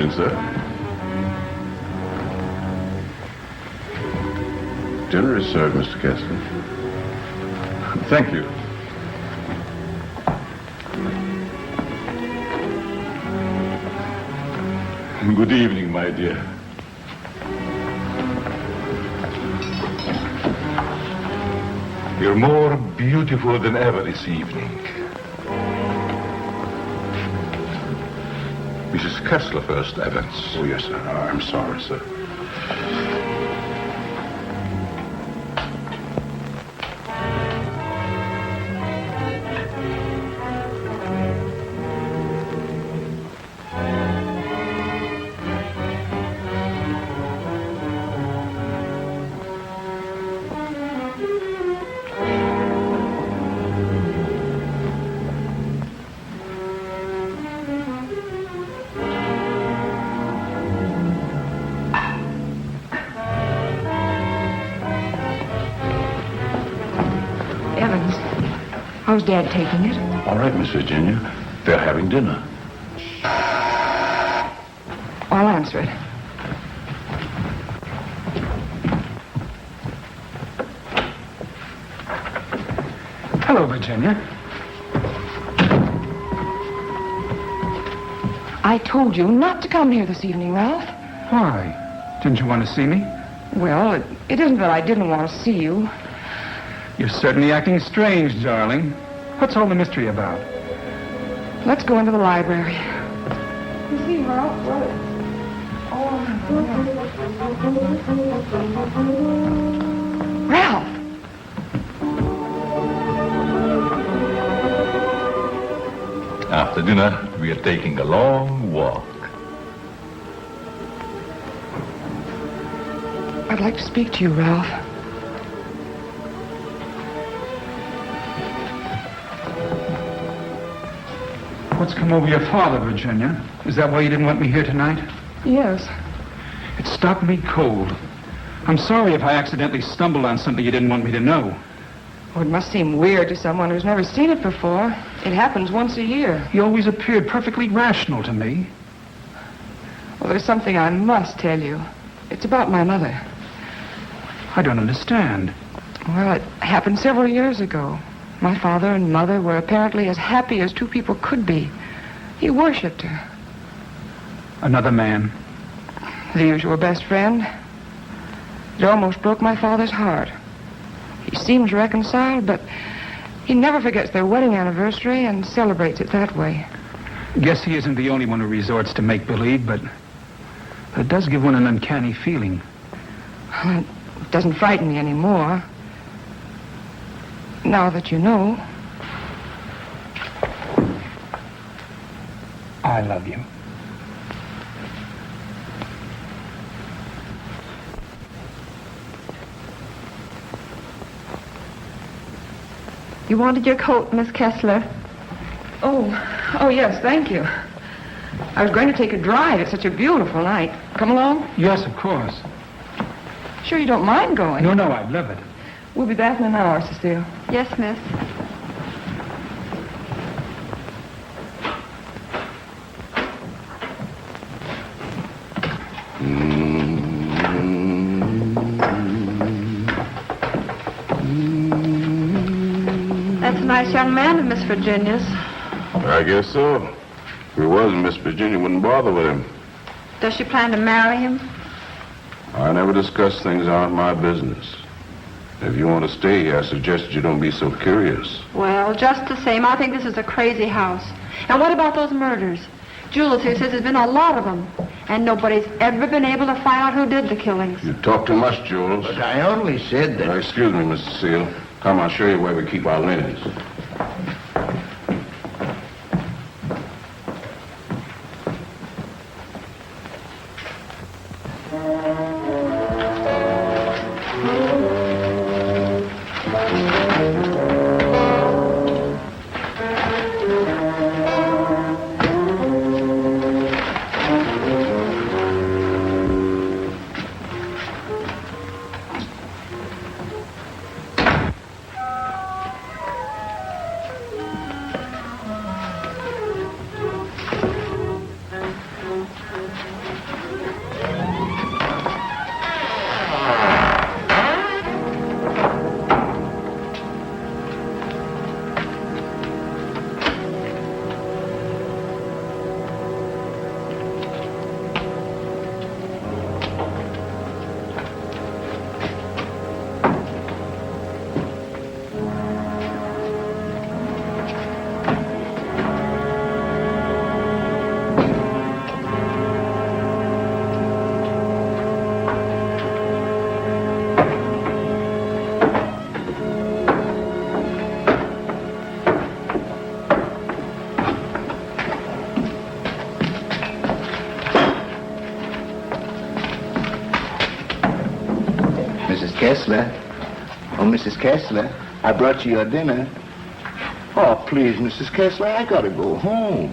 evening, sir. Dinner is served, Mr. Kessler. Thank you. Good evening, my dear. You're more beautiful than ever this evening. Mrs. Kessler first, Evans. Oh, yes, sir. I'm sorry, sir. How's Dad taking it? All right, Miss Virginia. They're having dinner. I'll answer it. Hello, Virginia. I told you not to come here this evening, Ralph. Why? Didn't you want to see me? Well, it isn't that I didn't want to see you. You're certainly acting strange, darling. What's all the mystery about? Let's go into the library. You see, Ralph, Ralph! After dinner, we are taking a long walk. I'd like to speak to you, Ralph. What's come over your father, Virginia? Is that why you didn't want me here tonight? Yes. It stopped me cold. I'm sorry if I accidentally stumbled on something you didn't want me to know. Oh, it must seem weird to someone who's never seen it before. It happens once a year. You always appeared perfectly rational to me. Well, there's something I must tell you. It's about my mother. I don't understand. Well, it happened several years ago. My father and mother were apparently as happy as two people could be. He worshipped her. Another man. The usual best friend. It almost broke my father's heart. He seems reconciled, but he never forgets their wedding anniversary and celebrates it that way. Guess he isn't the only one who resorts to make-believe, but it does give one an uncanny feeling. It doesn't frighten me anymore. Now that you know. I love you. You wanted your coat, Miss Kessler. Oh, yes, thank you. I was going to take a drive. It's such a beautiful night. Come along? Yes, of course. Sure you don't mind going? No, I'd love it. We'll be back in an hour, Cecile. Yes, miss. That's a nice young man of Miss Virginia's. I guess so. If he wasn't, Miss Virginia wouldn't bother with him. Does she plan to marry him? I never discuss things aren't my business. If you want to stay here, I suggest you don't be so curious. Well, just the same, I think this is a crazy house. And what about those murders? Jules here says there's been a lot of them, and nobody's ever been able to find out who did the killings. You talk too much, Jules. But I only said that... Excuse me, Mr. Seal. Come, I'll show you where we keep our linens. Kessler. Oh, Mrs. Kessler, I brought you your dinner. Oh, please, Mrs. Kessler, I gotta go home.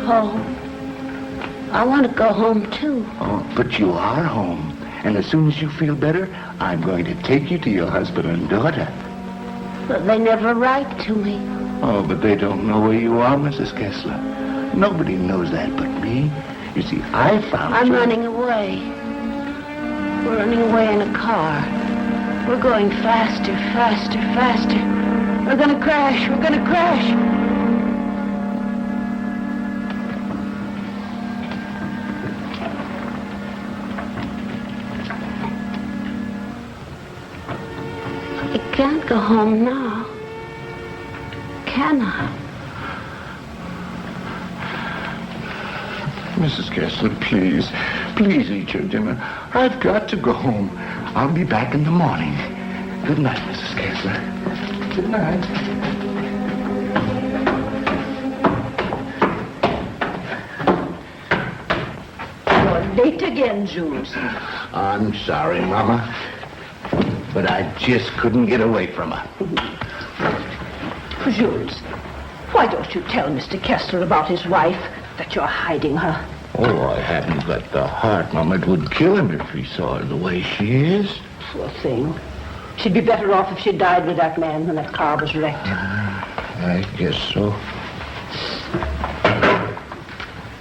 Home? I want to go home, too. Oh, but you are home. And as soon as you feel better, I'm going to take you to your husband and daughter. But they never write to me. Oh, but they don't know where you are, Mrs. Kessler. Nobody knows that but me. You see, I found I'm you. running away. We're running away in a car. We're going faster, faster, faster. We're gonna crash. We're gonna crash. I can't go home now. Can I? Mrs. Kessler, please. Please eat your dinner. I've got to go home. I'll be back in the morning. Good night, Mrs. Kessler. Good night. You're late again, Jules. I'm sorry, Mama. But I just couldn't get away from her. Jules, why don't you tell Mr. Kessler about his wife, that you're hiding her? Oh, I haven't got the heart, Mama. It would kill him if he saw her the way she is. Poor thing. She'd be better off if she died with that man when that car was wrecked. I guess so.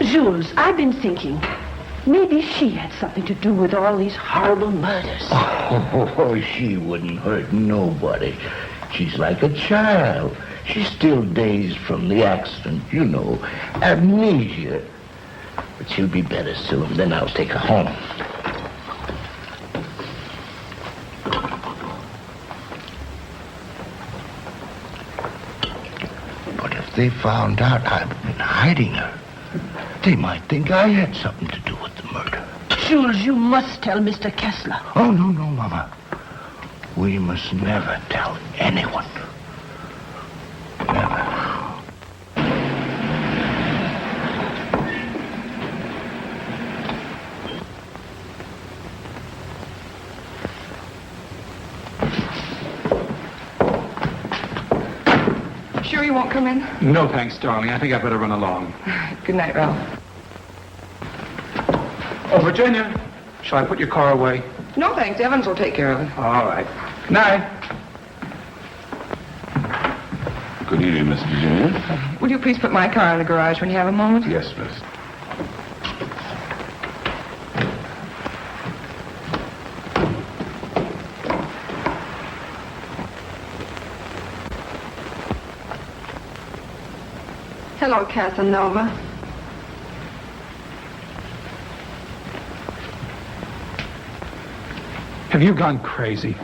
Jules, I've been thinking, maybe she had something to do with all these horrible murders. Oh, she wouldn't hurt nobody. She's like a child. She's still dazed from the accident, you know, amnesia. But she'll be better soon. Then I'll take her home. But if they found out I've been hiding her, they might think I had something to do with the murder. Jules, you must tell Mr. Kessler. Oh, no, Mama. We must never tell anyone. Never. Sure you won't come in? No, thanks, darling. I think I better run along. Good night, Ralph. Oh, Virginia, shall I put your car away? No, thanks. Evans will take care of it. All right. Good night. Good evening, Miss Virginia. Will you please put my car in the garage when you have a moment? Yes, miss. Hello, Casanova. Have you gone crazy?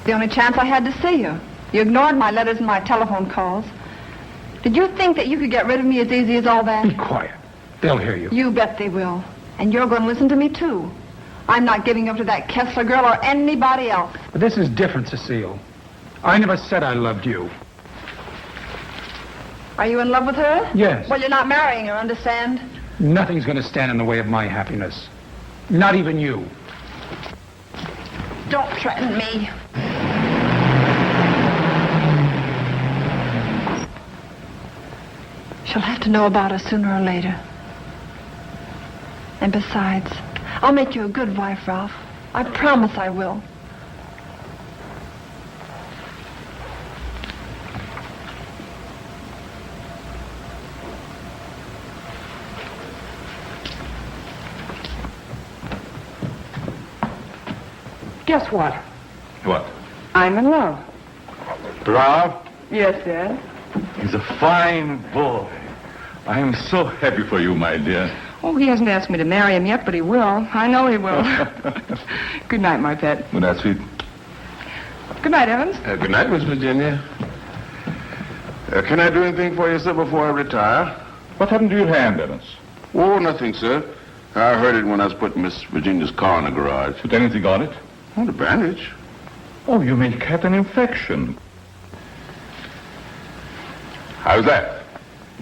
The only chance I had to see you. You ignored my letters and my telephone calls. Did you think that you could get rid of me as easy as all that? Be quiet. They'll hear you. You bet they will. And you're going to listen to me, too. I'm not giving up to that Kessler girl or anybody else. But this is different, Cecile. I never said I loved you. Are you in love with her? Yes. Well, you're not marrying her, understand? Nothing's going to stand in the way of my happiness. Not even you. Don't threaten me. She'll have to know about us sooner or later. And besides, I'll make you a good wife, Ralph. I promise I will. Guess what? What? I'm in love. Ralph? Yes, Dad. He's a fine boy. I am so happy for you, my dear. Oh, he hasn't asked me to marry him yet, but he will. I know he will. Good night, my pet. Well, that's sweet. Good night, Evans. Good night, Miss Virginia. Can I do anything for you, sir, before I retire? What happened to your hand, Evans? Oh, nothing, sir. I heard it when I was putting Miss Virginia's car in the garage. Put anything on it? Oh, the bandage. Oh, you may had an infection. How's that?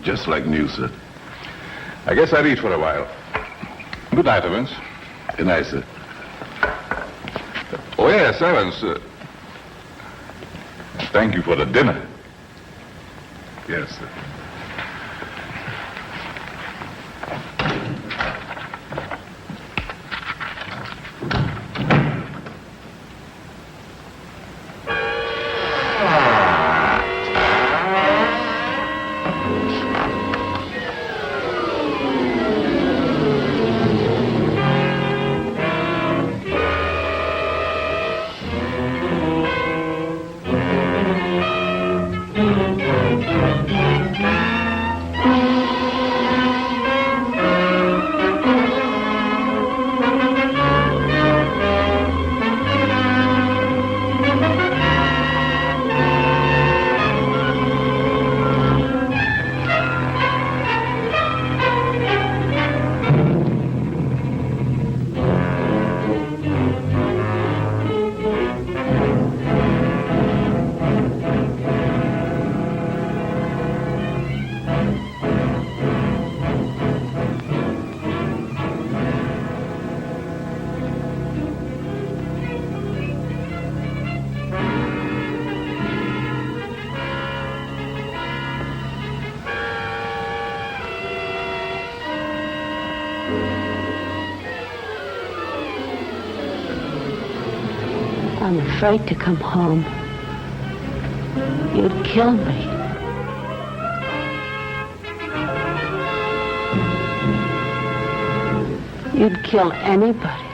Just like new, sir. I guess I'll eat for a while. Good night, Evans. Good night, sir. Oh, yes, Evans. Thank you for the dinner. Yes, sir. I'm afraid to come home. You'd kill me. You'd kill anybody.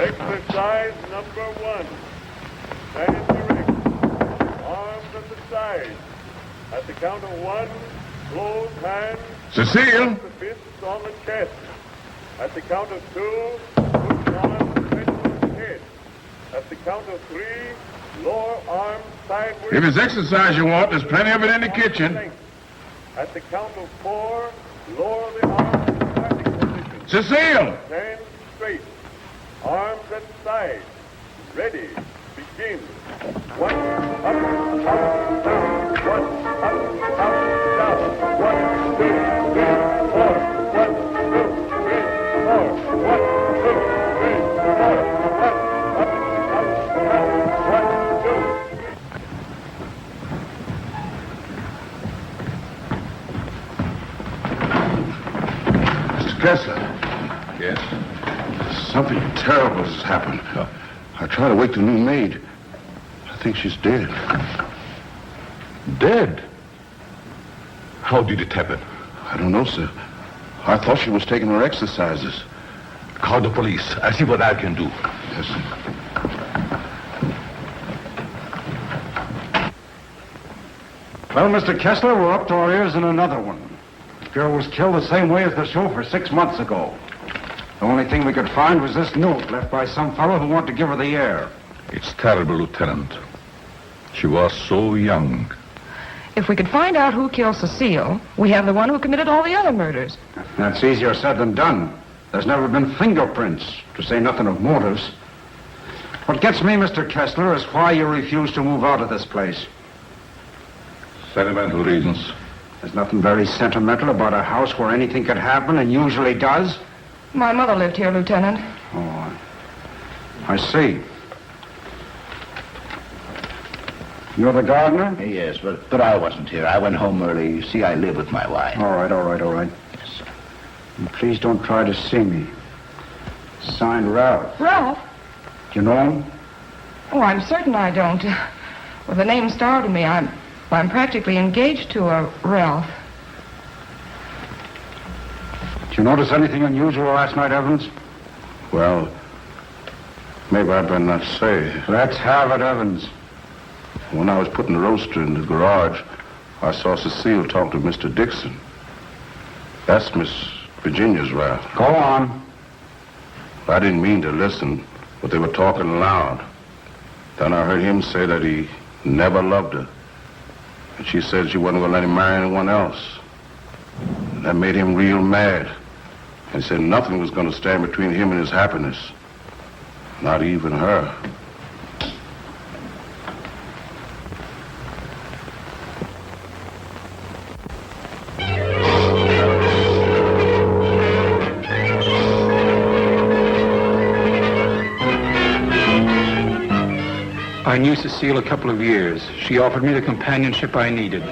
Exercise number 1. Stand erect. Arms at the side. At the count of 1, close hands. Cecile! The fists on the chest. At the count of 2, push arms bent on the head. At the count of 3, lower arms sideways. If it's exercise you want, there's plenty of it in the kitchen. At the count of 4, lower the arms to standing position. Cecile! Stand straight. Arms at side. Ready. Begin. 1, up, down. 1, up, down. 1, 2, 3, 4. 1, 2, 3, 4. 1, 2, 3, 4. 1, up, down. 1, 2. Mr. Kessler. Yes? Something terrible has happened. I tried to wake the new maid. I think she's dead. Dead? How did it happen? I don't know, sir. I thought she was taking her exercises. Call the police. I'll see what I can do. Yes, sir. Well, Mr. Kessler, we're up to our ears in another one. The girl was killed the same way as the chauffeur 6 months ago. The only thing we could find was this note left by some fellow who wanted to give her the air. It's terrible, Lieutenant. She was so young. If we could find out who killed Cecile, we have the one who committed all the other murders. That's easier said than done. There's never been fingerprints, to say nothing of motives. What gets me, Mr. Kessler, is why you refuse to move out of this place. Sentimental reasons. There's nothing very sentimental about a house where anything could happen and usually does. My mother lived here, Lieutenant. Oh, I see. You're the gardener? Yes, but I wasn't here. I went home early. You see, I live with my wife. All right. Yes, sir. And please don't try to see me. Signed, Ralph. Ralph? Do you know him? Oh, I'm certain I don't. Well, the name startled me. I'm practically engaged to a Ralph. Did you notice anything unusual last night, Evans? Well, maybe I'd better not say. Let's have it, Evans. When I was putting the roaster in the garage, I saw Cecile talk to Mr. Dixon. That's Miss Virginia's Ralph. Go on. I didn't mean to listen, but they were talking loud. Then I heard him say that he never loved her. And she said she wasn't going to let him marry anyone else. And that made him real mad. And he said nothing was going to stand between him and his happiness. Not even her. I knew Cecile a couple of years. She offered me the companionship I needed.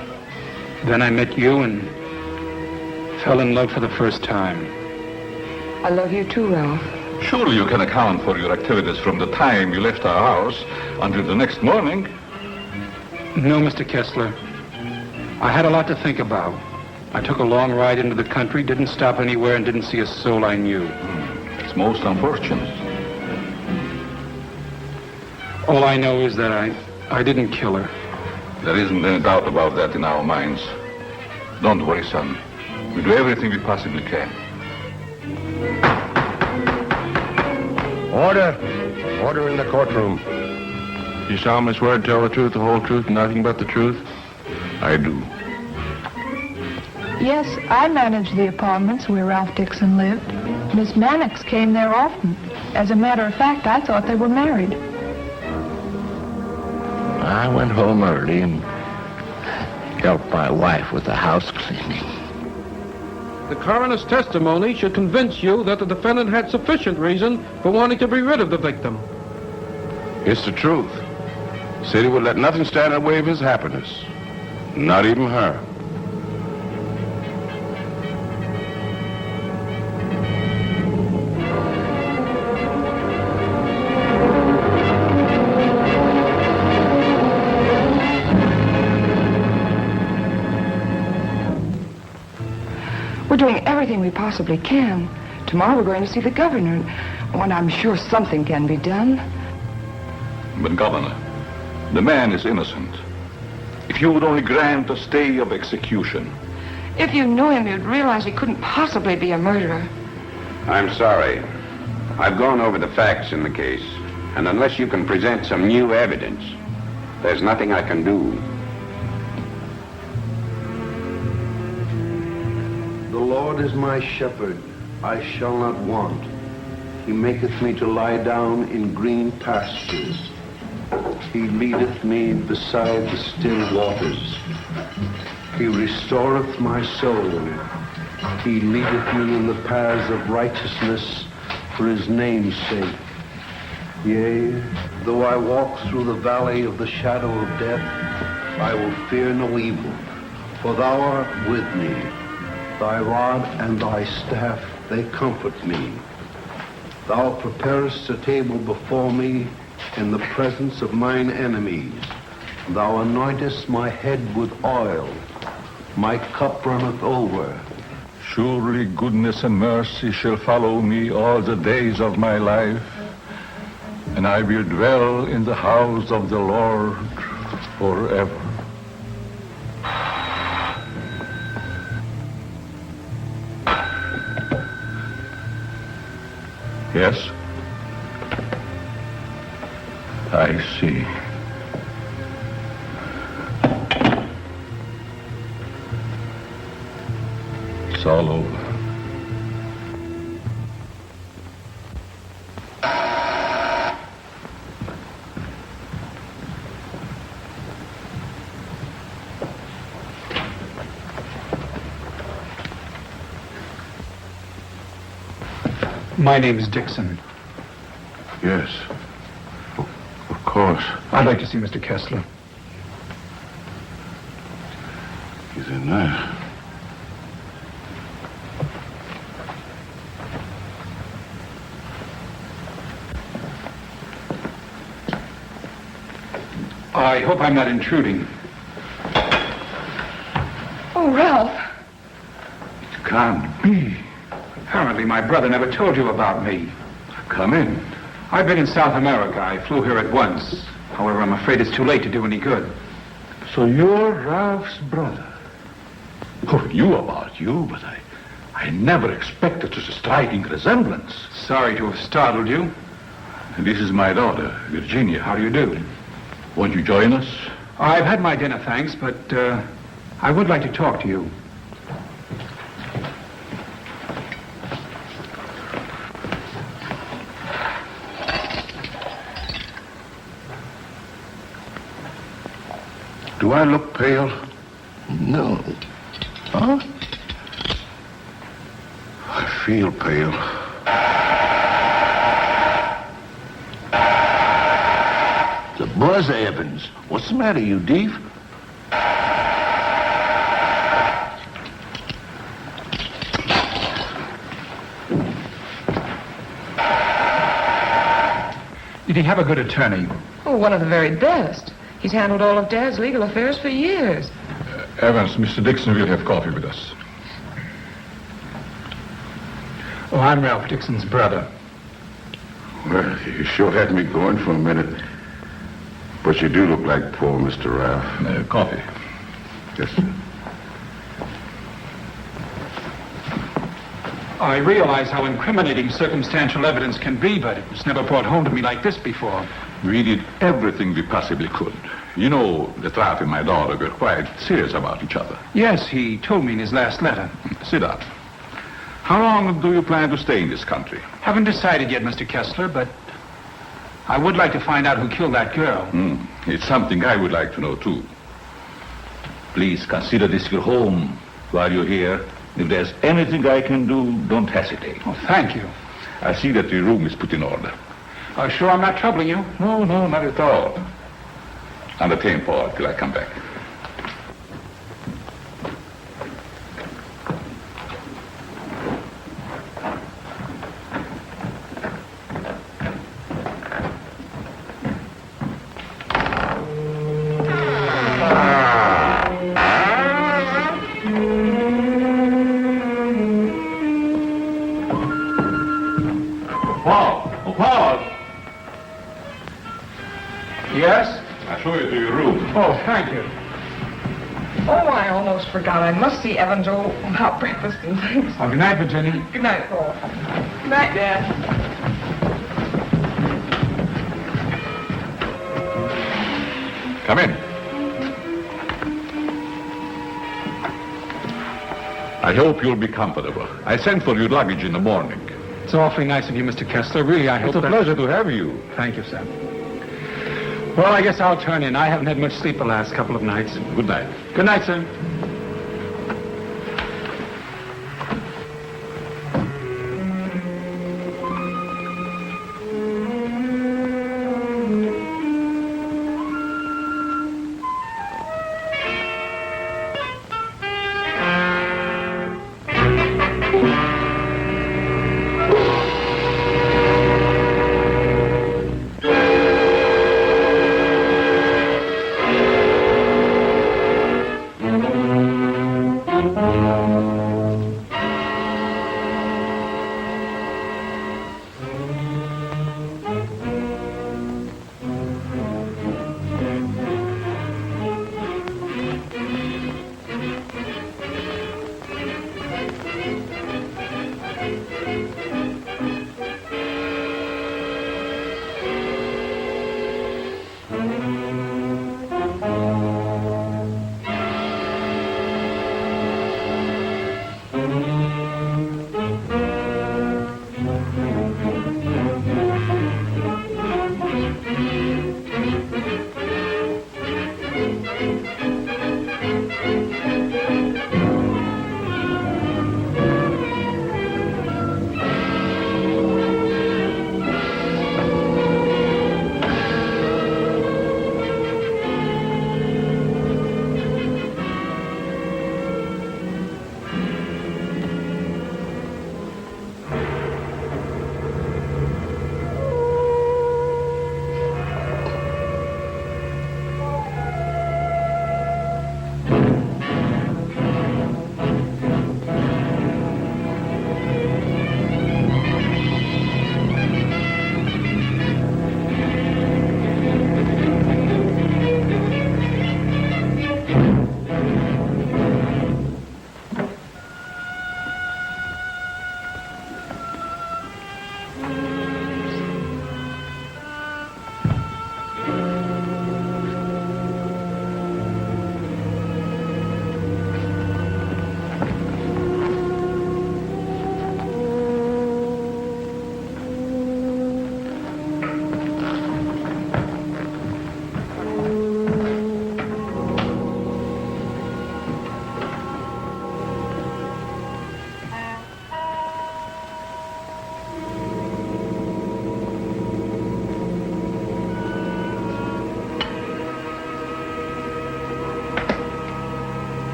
Then I met you and fell in love for the first time. I love you too, Ralph. Surely you can account for your activities from the time you left our house until the next morning. No, Mr. Kessler. I had a lot to think about. I took a long ride into the country, didn't stop anywhere, and didn't see a soul I knew. It's most unfortunate. All I know is that I didn't kill her. There isn't any doubt about that in our minds. Don't worry, son. We do everything we possibly can. Order. Order in the courtroom. You solemnly swear to tell the truth, the whole truth, and nothing but the truth? I do. Yes, I managed the apartments where Ralph Dixon lived. Miss Mannix came there often. As a matter of fact, I thought they were married. I went home early and helped my wife with the house cleaning. The coroner's testimony should convince you that the defendant had sufficient reason for wanting to be rid of the victim. It's the truth. Said he would let nothing stand in the way of his happiness. Not even her. We're doing everything we possibly can Tomorrow we're going to see the governor. And I'm sure something can be done. But, Governor, the man is innocent. If you would only grant a stay of execution. If you knew him, you'd realize he couldn't possibly be a murderer. I'm sorry. I've gone over the facts in the case, and unless you can present some new evidence, there's nothing I can do. The Lord is my shepherd, I shall not want. He maketh me to lie down in green pastures. He leadeth me beside the still waters. He restoreth my soul. He leadeth me in the paths of righteousness for his name's sake. Yea, though I walk through the valley of the shadow of death, I will fear no evil, for thou art with me. Thy rod and thy staff, they comfort me. Thou preparest a table before me in the presence of mine enemies. Thou anointest my head with oil. My cup runneth over. Surely goodness and mercy shall follow me all the days of my life, and I will dwell in the house of the Lord forever. Yes? I see. It's all over. My name is Dixon. Yes. Of course. I'd like to see Mr. Kessler. He's in there. I hope I'm not intruding. Oh, Ralph. It can't be. Apparently my brother never told you about me. Come in. I've been in South America. I flew here at once. However, I'm afraid it's too late to do any good. So you're Ralph's brother. Who knew about you, but I never expected such a striking resemblance. Sorry to have startled you. This is my daughter, Virginia. How do you do? Won't you join us? I've had my dinner, thanks, but I would like to talk to you. Do I look pale? No. Huh? I feel pale. The buzz, Evans. What's the matter, you thief? Did he have a good attorney? Oh, one of the very best. He's handled all of Dad's legal affairs for years. Evans, Mr. Dixon will have coffee with us. Oh, I'm Ralph Dixon's brother. Well, you sure had me going for a minute. But you do look like poor Mr. Ralph. Coffee. Yes, sir. I realize how incriminating circumstantial evidence can be, but it was never brought home to me like this before. We did everything we possibly could. You know, that Ralph and my daughter were quite serious about each other. Yes, he told me in his last letter. Sit down. How long do you plan to stay in this country? Haven't decided yet, Mr. Kessler, but I would like to find out who killed that girl. It's something I would like to know, too. Please consider this your home while you're here. If there's anything I can do, don't hesitate. Oh, thank you. I see that the room is put in order. Sure I'm not troubling you? No, not at all. Entertain Paul till I come back. Paul! Oh, Paul! Yes? I'll show you to your room. Oh, thank you. Oh, I almost forgot. I must see Evans about breakfast and things. Oh, good night, Virginia. Good night, Paul. Good night, Dad. Come in. I hope you'll be comfortable. I sent for your luggage in the morning. It's awfully nice of you, Mr. Kessler. Really, I hope It's a pleasure to have you. Thank you, sir. Well, I guess I'll turn in. I haven't had much sleep the last couple of nights. Good night. Good night, sir.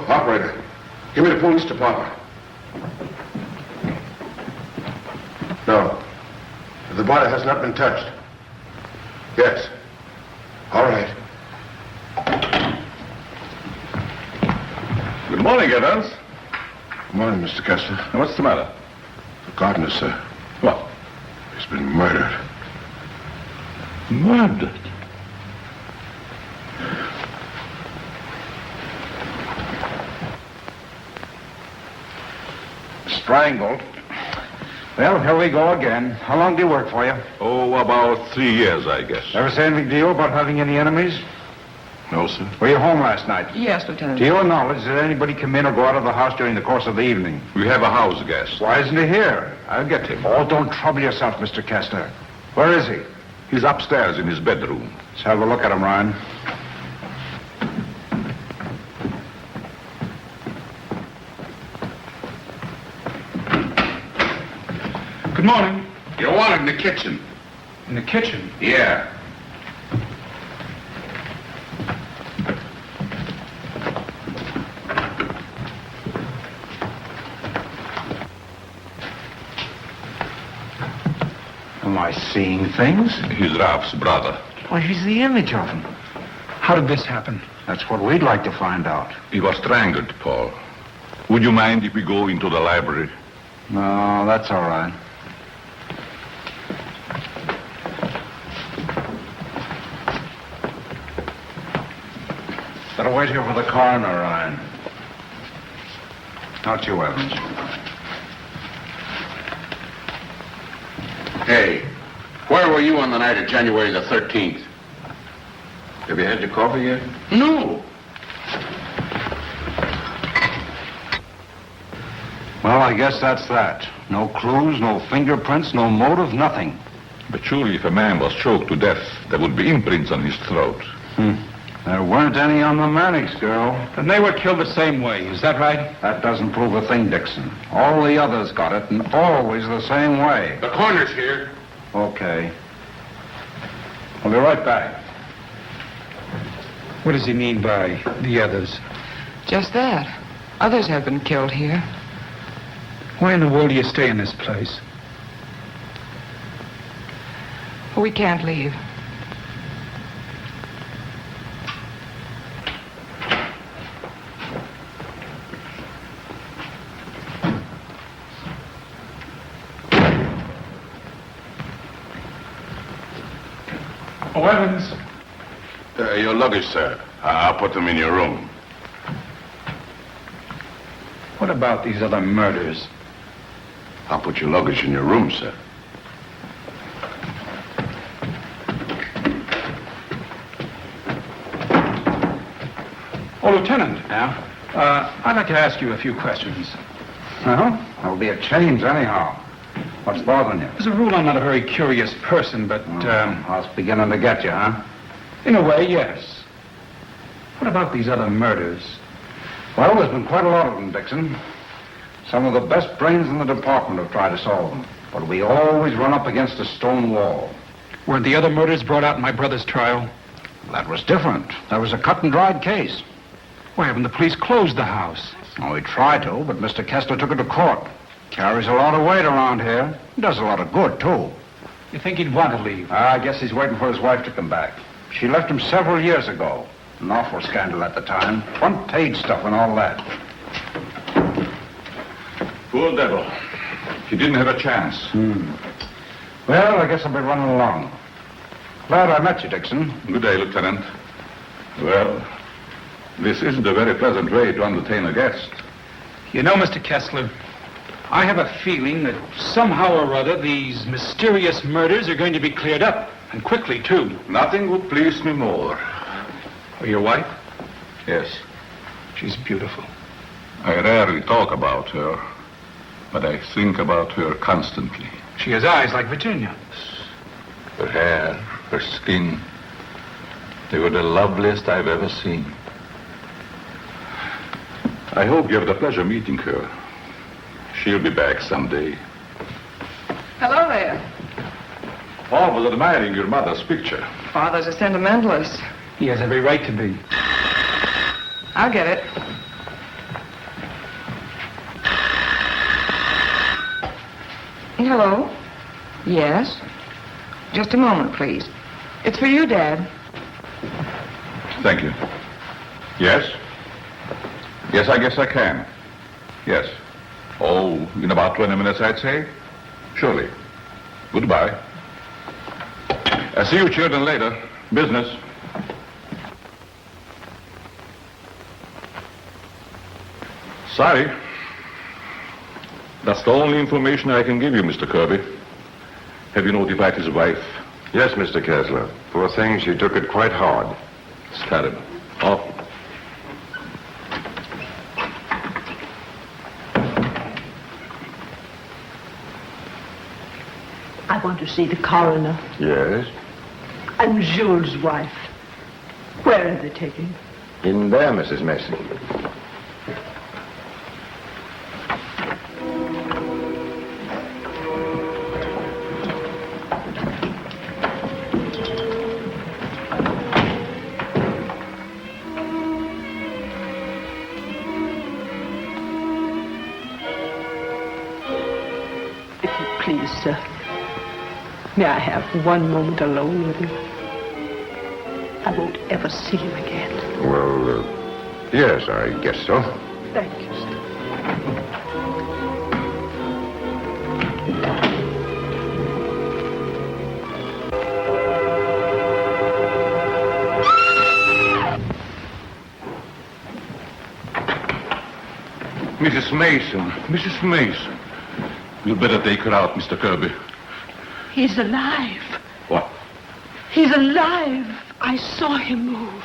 Operator, give me the police department. No. The body has not been touched. Yes. All right. Good morning, Evans. Good morning, Mr. Kessler. What's the matter? The gardener, sir. What? He's been murdered. Murdered? Strangled. Well, here we go again. How long do you work for you? Oh, about 3 years, I guess. Ever say anything to you about having any enemies? No, sir. Were you home last night? Yes, Lieutenant. To your knowledge, did anybody come in or go out of the house during the course of the evening? We have a house guest. Why isn't he here? I'll get him. Oh, don't trouble yourself, Mr. Kessler. Where is he? He's upstairs in his bedroom. Let's have a look at him, Ryan. Good morning. You're wanted in the kitchen. In the kitchen? Yeah. Am I seeing things? He's Ralph's brother. Why, he's the image of him. How did this happen? That's what we'd like to find out. He was strangled, Paul. Would you mind if we go into the library? No, that's all right. Better wait here for the coroner, Ryan. Not you, Evans. Hey, where were you on the night of January the 13th? Have you had your coffee yet? No. Well, I guess that's that. No clues, no fingerprints, no motive, nothing. But surely if a man was choked to death, there would be imprints on his throat. There weren't any on the Mannix girl. Then they were killed the same way, is that right? That doesn't prove a thing, Dixon. All the others got it, and always the same way. The coroner's here. Okay. I'll be right back. What does he mean by the others? Just that. Others have been killed here. Why in the world do you stay in this place? We can't leave. Oh, Evans. Your luggage, sir. I'll put them in your room. What about these other murders? I'll put your luggage in your room, sir. Oh, Lieutenant. Yeah? I'd like to ask you a few questions. Well, there'll be a change anyhow. What's bothering you? As a rule, I'm not a very curious person, but, I was beginning to get you, huh? in a way, yes. What about these other murders? Well, there's been quite a lot of them, Dixon. Some of the best brains in the department have tried to solve them. But we always run up against a stone wall. Weren't the other murders brought out in my brother's trial? That was different. That was a cut-and-dried case. Why haven't the police closed the house? Oh, we tried to, but Mr. Kessler took it to court. Carries a lot of weight around here. Does a lot of good, too. You think he'd want to leave? I guess he's waiting for his wife to come back. She left him several years ago. An awful scandal at the time. Front-page stuff and all that. Poor devil. He didn't have a chance. Well, I guess I'll be running along. Glad I met you, Dixon. Good day, Lieutenant. Well, this isn't a very pleasant way to entertain a guest. You know, Mr. Kessler, I have a feeling that somehow or other these mysterious murders are going to be cleared up, and quickly, too. Nothing would please me more. Oh, your wife? Yes. She's beautiful. I rarely talk about her, but I think about her constantly. She has eyes like Virginia. Her hair, her skin, they were the loveliest I've ever seen. I hope you have the pleasure meeting her. She'll be back someday. Hello there. Paul was admiring your mother's picture. Father's a sentimentalist. He has every right to be. I'll get it. Hello? Yes? Just a moment, please. It's for you, Dad. Thank you. Yes? Yes, I guess I can. Yes. Oh, in about 20 minutes, I'd say. Surely. Goodbye. I'll see you children later. Business. Sorry. That's the only information I can give you, Mr. Kirby. Have you notified his wife? Yes, Mr. Kessler. Poor thing, she took it quite hard. It's terrible. Awful. I want to see the coroner. Yes? And Jules' wife. Where are they taking? In there, Mrs. Mason. If you please, sir. May I have one moment alone with you? I won't ever see him again. Well, yes, I guess so. Thank you, sir. Mrs. Mason. Mrs. Mason. You'd better take her out, Mr. Kirby. He's alive. What? He's alive. I saw him move.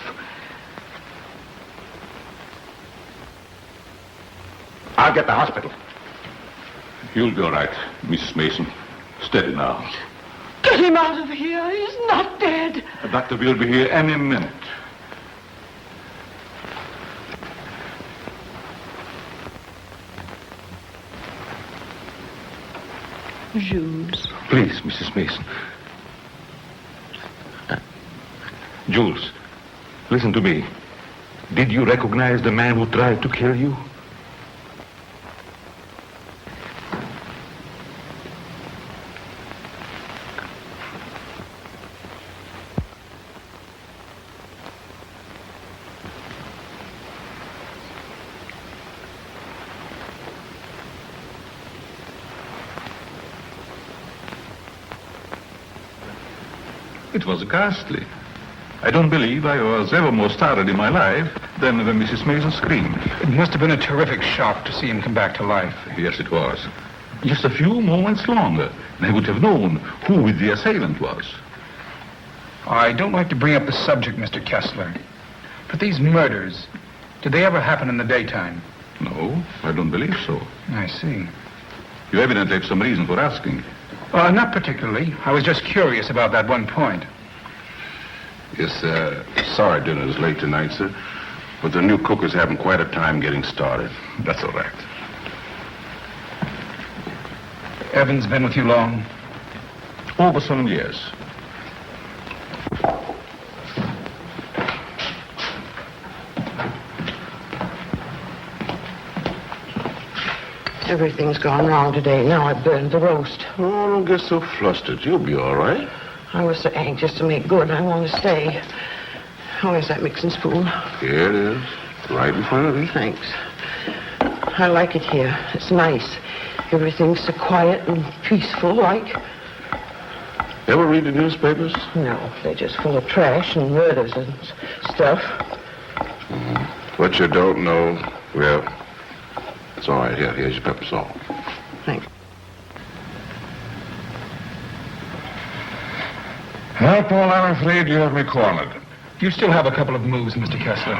I'll get the hospital. You'll be all right, Mrs. Mason. Steady now. Get him out of here. He's not dead. The doctor will be here any minute. Jules. Please, Mrs. Mason. Jules, listen to me. Did you recognize the man who tried to kill you? It was ghastly. I don't believe I was ever more startled in my life than when Mrs. Mason screamed. It must have been a terrific shock to see him come back to life. Yes, it was. Just a few moments longer, and I would have known who the assailant was. I don't like to bring up the subject, Mr. Kessler, but these murders, did they ever happen in the daytime? No, I don't believe so. I see. You evidently have some reason for asking. Not particularly. I was just curious about that one point. Yes, sorry dinner's late tonight, sir. But the new cook is having quite a time getting started. That's all right. Evan's been with you long? Over some years. Everything's gone wrong today. Now I burned the roast. Oh, don't get so flustered. You'll be all right. I was so anxious to make good. I want to stay. Where's that mixing spoon? Here it is. Right in front of you. Thanks. I like it here. It's nice. Everything's so quiet and peaceful, like. Ever read the newspapers? No, they're just full of trash and murders and stuff. What you don't know, well, it's all right. Here's your pepper salt. Thanks. Well, Paul, I'm afraid you have me cornered. You still have a couple of moves, Mr. Kessler.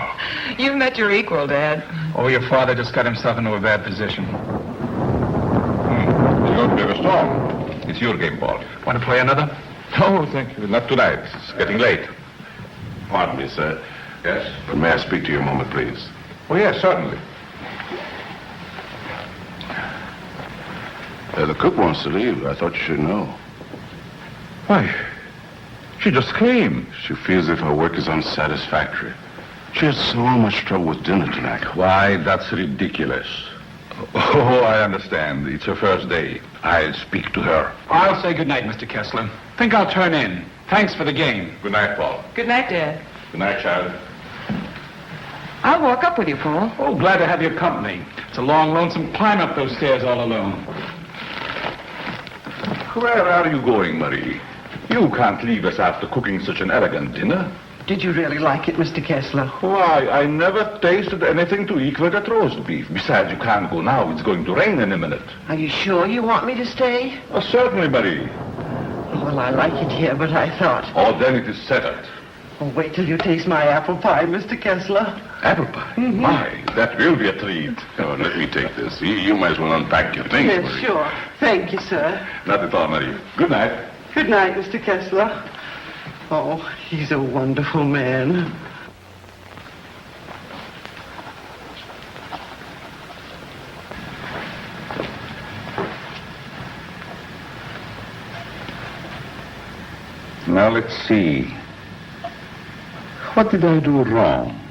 You've met your equal, Dad. Oh, your father just got himself into a bad position. You don't be strong. It's your game, Paul. Want to play another? No, thank you. Not tonight. It's getting late. Pardon me, sir. Yes? But may I speak to you a moment, please? Oh, yes, certainly. The cook wants to leave. I thought you should know. Why? She just came. She feels as if her work is unsatisfactory. She had so much trouble with dinner tonight. Why, that's ridiculous. Oh, I understand. It's her first day. I'll speak to her. I'll say good night, Mr. Kessler. Think I'll turn in. Thanks for the game. Good night, Paul. Good night, Dad. Good night, child. I'll walk up with you, Paul. Oh, glad to have your company. It's a long, lonesome climb up those stairs all alone. Where are you going, Marie? You can't leave us after cooking such an elegant dinner. Did you really like it, Mr. Kessler? Why, I never tasted anything to equal that roast beef. Besides, you can't go now. It's going to rain in a minute. Are you sure you want me to stay? Oh, certainly, Marie. Well, I like it here, but I thought... Oh, then it is settled. Oh, wait till you taste my apple pie, Mr. Kessler. Apple pie? My, that will be a treat. Oh, let me take this. You might as well unpack your things. Yes, Marie. sure. Thank you, sir. Not at all, Marie. Good night. Good night, Mr. Kessler. Oh, he's a wonderful man. Now, let's see. What did I do wrong?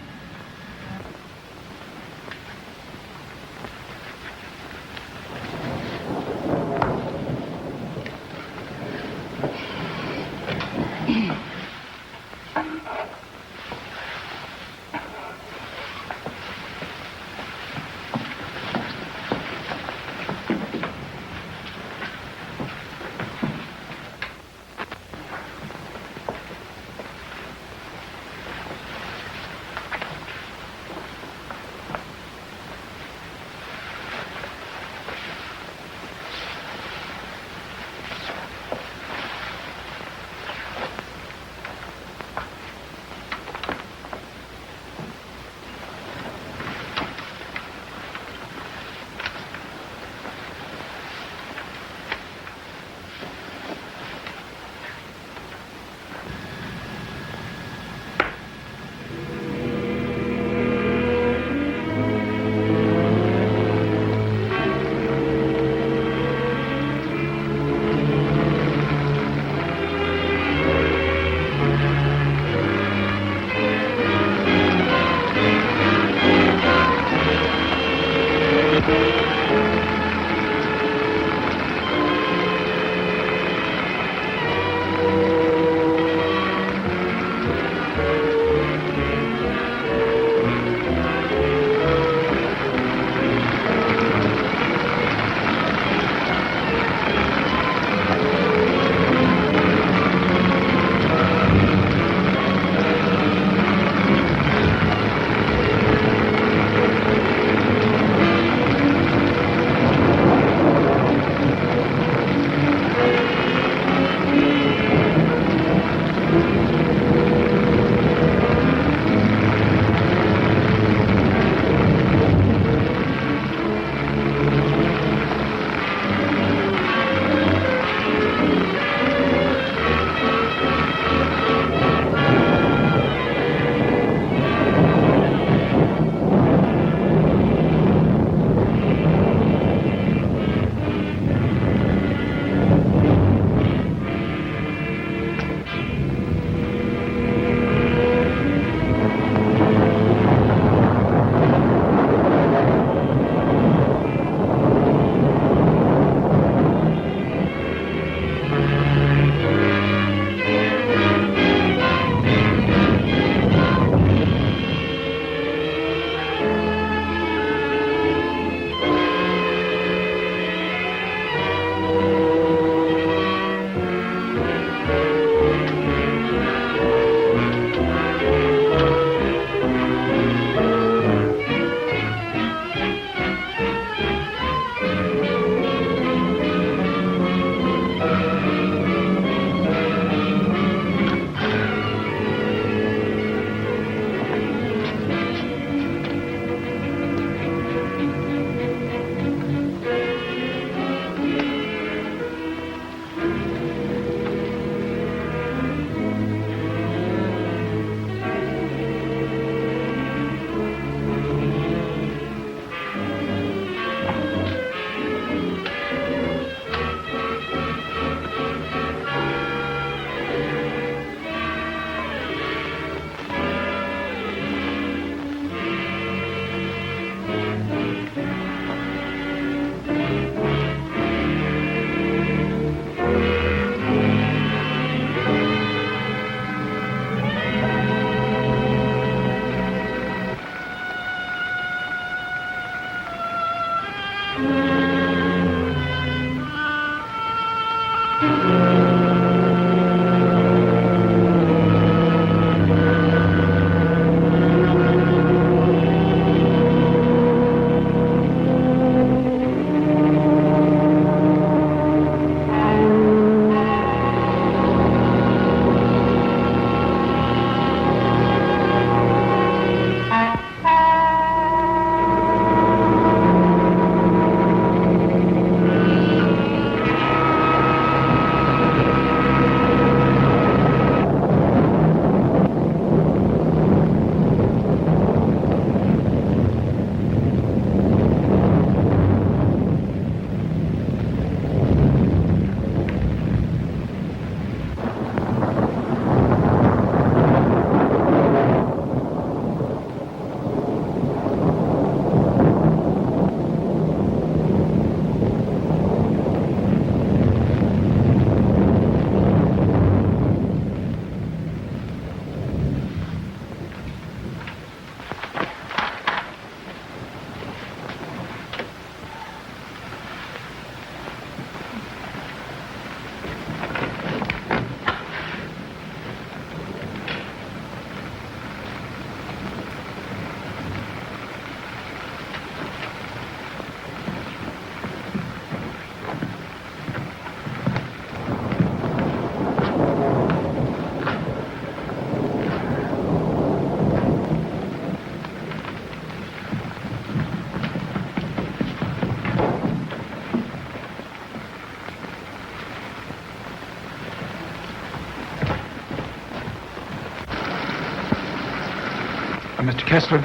Mr. Kessler?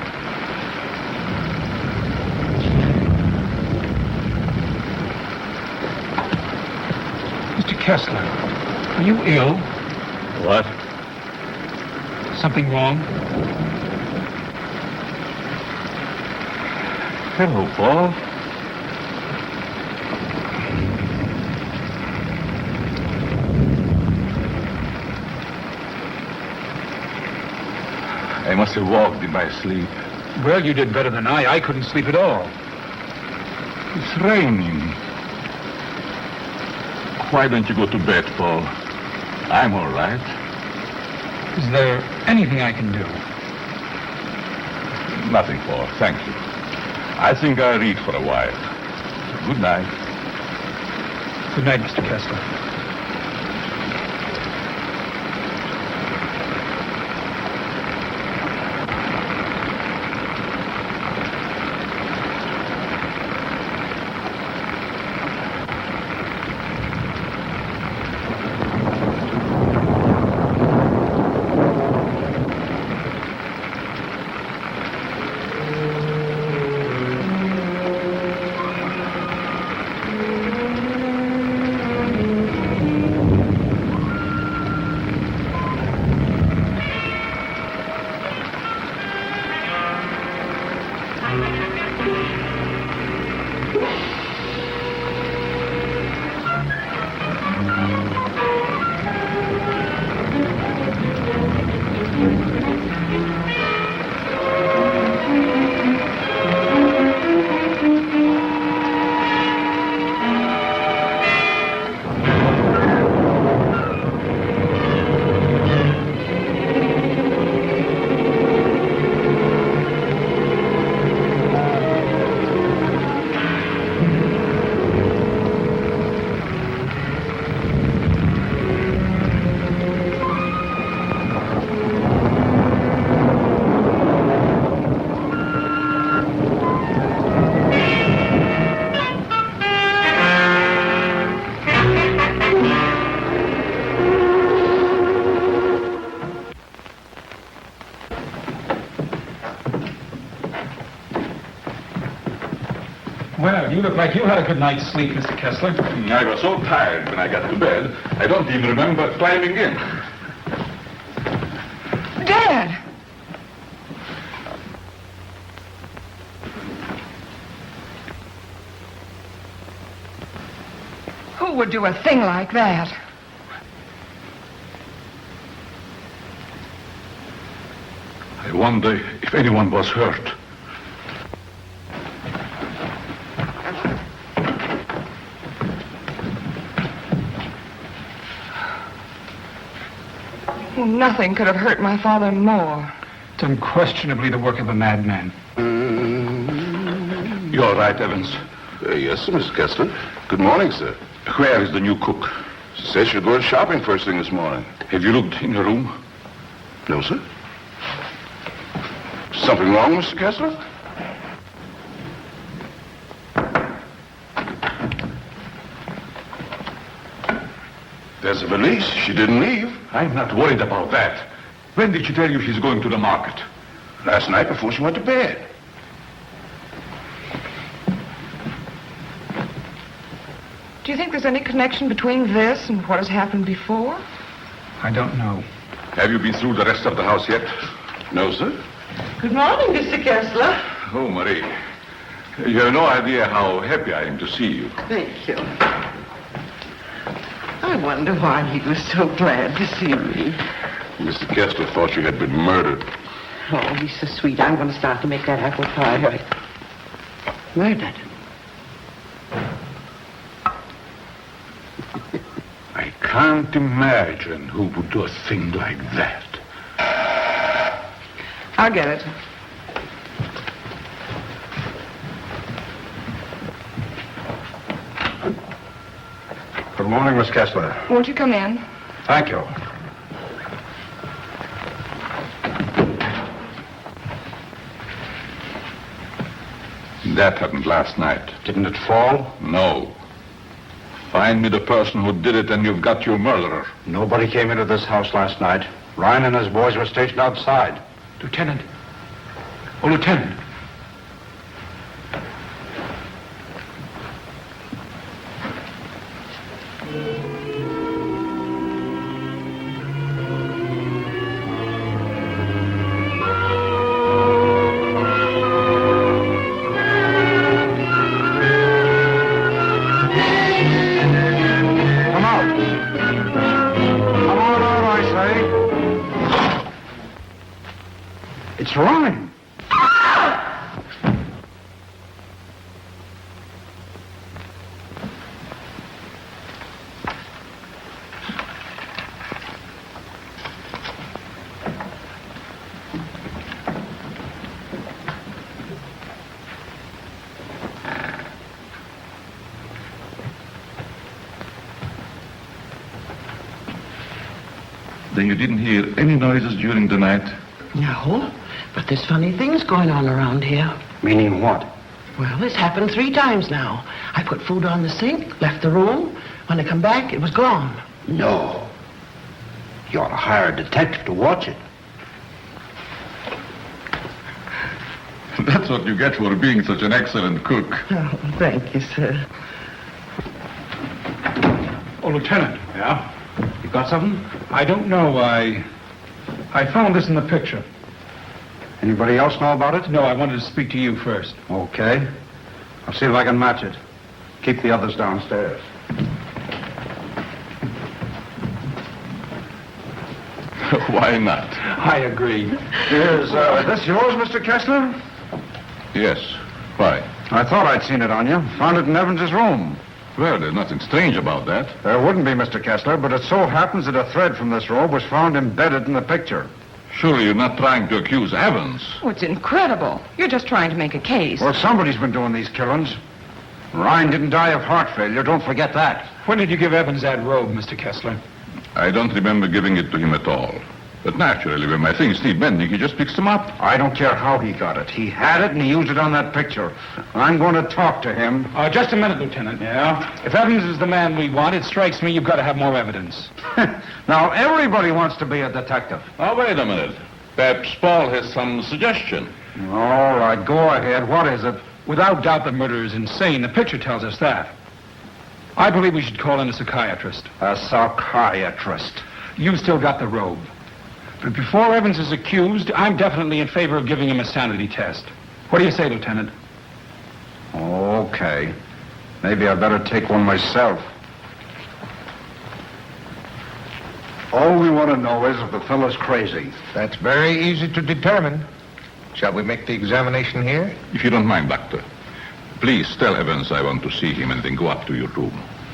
Mr. Kessler, are you ill? What? Something wrong? Hello, Paul. I must have walked in my sleep. Well, you did better than I. I couldn't sleep at all. It's raining. Why don't you go to bed, Paul? I'm all right. Is there anything I can do? Nothing, Paul. Thank you. I think I'll read for a while. Good night. Good night, Mr. Kessler. Well, you look like you had a good night's sleep, Mr. Kessler. I was so tired when I got to bed, I don't even remember climbing in. Dad! Who would do a thing like that? I wonder if anyone was hurt. Nothing could have hurt my father more. It's unquestionably the work of a madman. You're right, Evans. Yes, sir, Mr. Kessler. Good morning, sir. Where is the new cook? She said she'd go shopping first thing this morning. Have you looked in your room? No, sir. Something wrong, Mr. Kessler? There's a valise. She didn't leave. I'm not worried about that. When did she tell you she's going to the market? Last night before she went to bed. Do you think there's any connection between this and what has happened before? I don't know. Have you been through the rest of the house yet? No, sir. Good morning, Mr. Kessler. Oh, Marie. You have no idea how happy I am to see you. Thank you. I wonder why he was so glad to see me. Mr. Kessler thought you had been murdered. Oh, he's so sweet. I'm going to start to make that apple pie. Hurry. Murdered. I can't imagine who would do a thing like that. I'll get it. Good morning, Miss Kessler. Won't you come in? Thank you. That happened last night. Didn't it fall? No. Find me the person who did it and you've got your murderer. Nobody came into this house last night. Ryan and his boys were stationed outside. Lieutenant, Oh, Lieutenant. It's running. Then you didn't hear any noises during the night? No, but there's funny things going on around here. Meaning what? Well, it's happened 3 times now. I put food on the sink, left the room. When I come back, it was gone. No. You ought to hire a detective to watch it. That's what you get for being such an excellent cook. Oh, thank you, sir. Oh, Lieutenant. Yeah? You got something? I don't know. I found this in the picture. Anybody else know about it? No, I wanted to speak to you first. Okay. I'll see if I can match it. Keep the others downstairs. Why not? I agree. Is this yours, Mr. Kessler? Yes. Why? I thought I'd seen it on you. Found it in Evans's room. Well, there's nothing strange about that. There wouldn't be, Mr. Kessler, but it so happens that a thread from this robe was found embedded in the picture. Surely you're not trying to accuse Evans. Oh, it's incredible. You're just trying to make a case. Well, somebody's been doing these killings. Ryan didn't die of heart failure. Don't forget that. When did you give Evans that robe, Mr. Kessler? I don't remember giving it to him at all. But naturally, when my things need mending, he just picks them up. I don't care how he got it. He had it and he used it on that picture. I'm going to talk to him. Just a minute, Lieutenant. Yeah? If Evans is the man we want, it strikes me you've got to have more evidence. Now, everybody wants to be a detective. Oh, wait a minute. Perhaps Paul has some suggestion. All right, go ahead. What is it? Without doubt, the murder is insane. The picture tells us that. I believe we should call in a psychiatrist. A psychiatrist? You've still got the robe. But before Evans is accused, I'm definitely in favor of giving him a sanity test. What do you say, Lieutenant? Okay. Maybe I better take one myself. All we want to know is if the fellow's crazy. That's very easy to determine. Shall we make the examination here? If you don't mind, Doctor. Please tell Evans I want to see him and then go up to your room.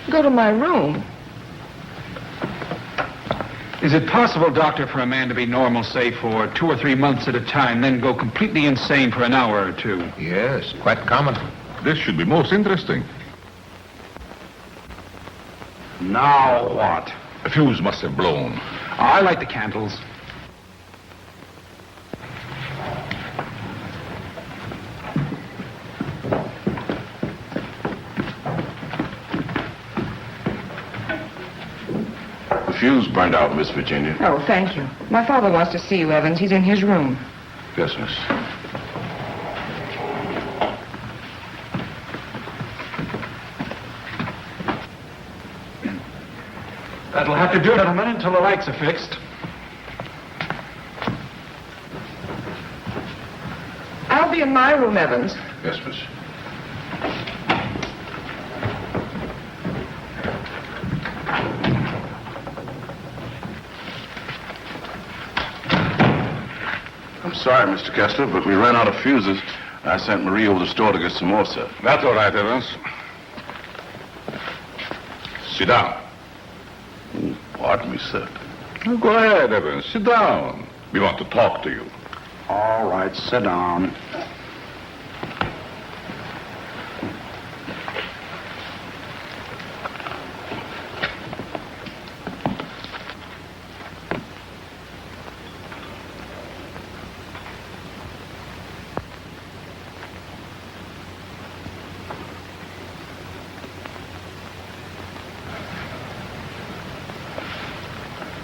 Go to my room. Is it possible, Doctor, for a man to be normal, say, for 2 or 3 months at a time, then go completely insane for an hour or 2? Yes, quite common. This should be most interesting. Now what? A fuse must have blown. I light the candles. The fuse burned out, Miss Virginia. Oh, thank you. My father wants to see you, Evans. He's in his room. Yes, miss. That'll have to do, gentlemen, until the lights are fixed. I'll be in my room, Evans. Yes, miss. I'm sorry, Mr. Kessler, but we ran out of fuses. I sent Marie over to the store to get some more, sir. That's all right, Evans. Sit down. Pardon me, sir. Oh, go ahead, Evans. Sit down. We want to talk to you. All right, sit down.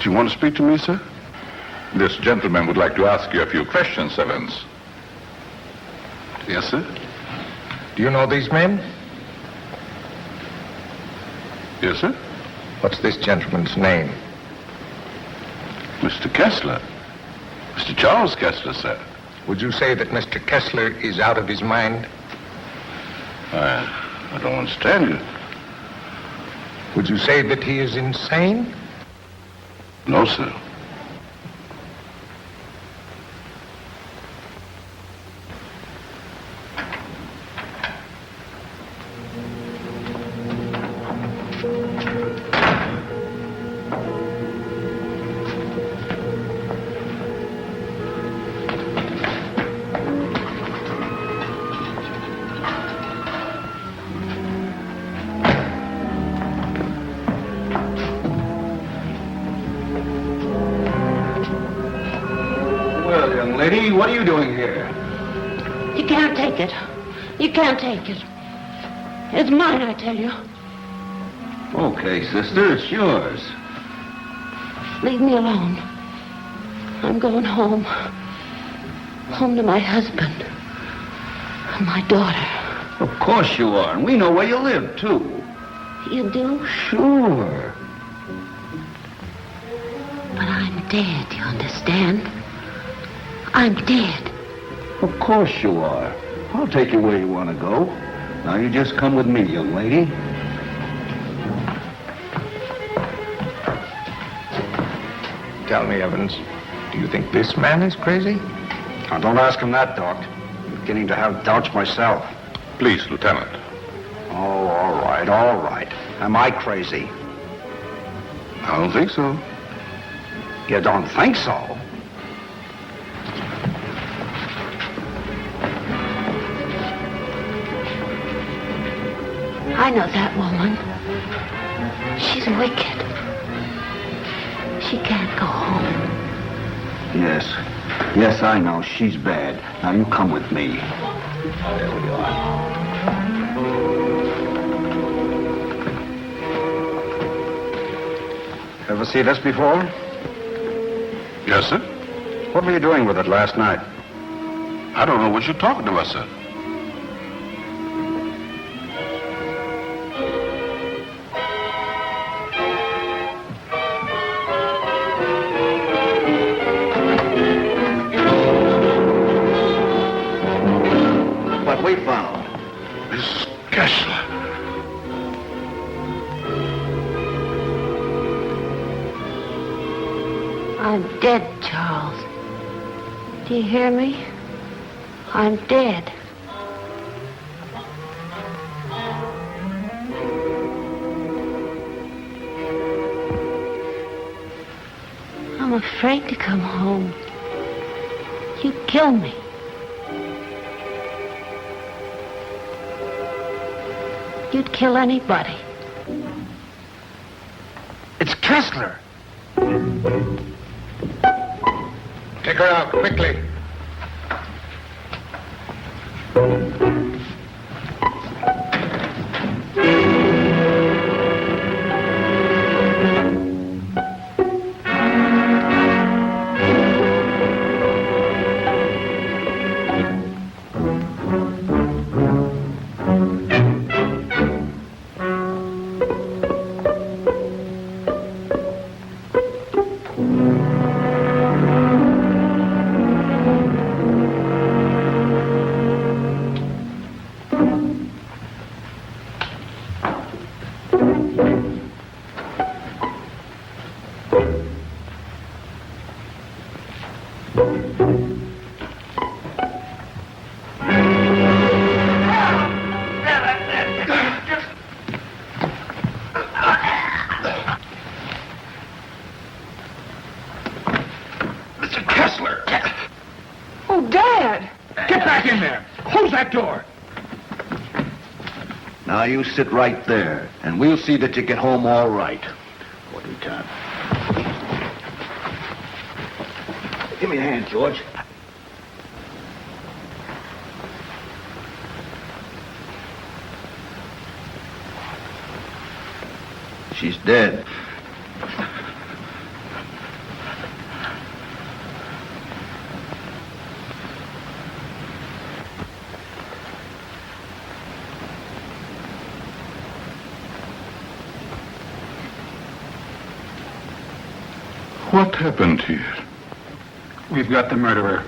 Do you want to speak to me, sir? This gentleman would like to ask you a few questions, Evans. Yes, sir. Do you know these men? Yes, sir. What's this gentleman's name? Mr. Kessler. Mr. Charles Kessler, sir. Would you say that Mr. Kessler is out of his mind? I don't understand you. Would you say that he is insane? No, sir. Well, young lady, what are you doing here? You can't take it. You can't take it. It's mine, I tell you. Okay, sister, it's yours. Leave me alone. I'm going home. Home to my husband. And my daughter. Of course you are, and we know where you live, too. You do? Sure. But I'm dead, you understand? I'm dead. Of course you are. I'll take you where you want to go. Now you just come with me, young lady. Tell me, Evans, do you think this man is crazy? Now, don't ask him that, Doc. I'm beginning to have doubts myself. Please, Lieutenant. Oh, all right, all right. Am I crazy? I don't think so. You don't think so? I know that woman. She's wicked. She can't go home. Yes. Yes, I know. She's bad. Now you come with me. There we are. Ever see this before? Yes, sir. What were you doing with it last night? I don't know what you're talking about, sir. What we found. Miss Kessler. I'm dead, Charles. Do you hear me? I'm dead. I'm afraid to come home. You'd kill me. You'd kill anybody. It's Kessler. Take her out, quickly. Now you sit right there, and we'll see that you get home all right. What do you got? Give me a hand, George. She's dead. What happened here? We've got the murderer.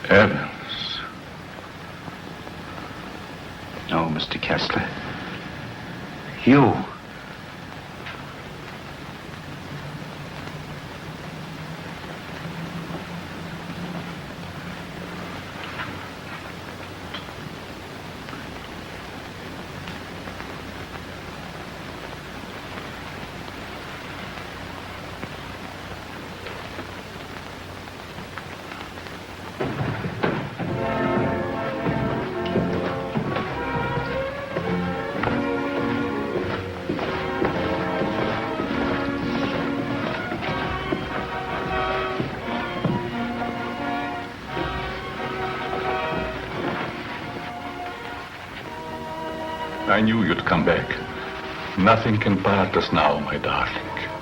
Evans. No, Mr. Kessler. You. I knew you'd come back. Nothing can part us now, my darling.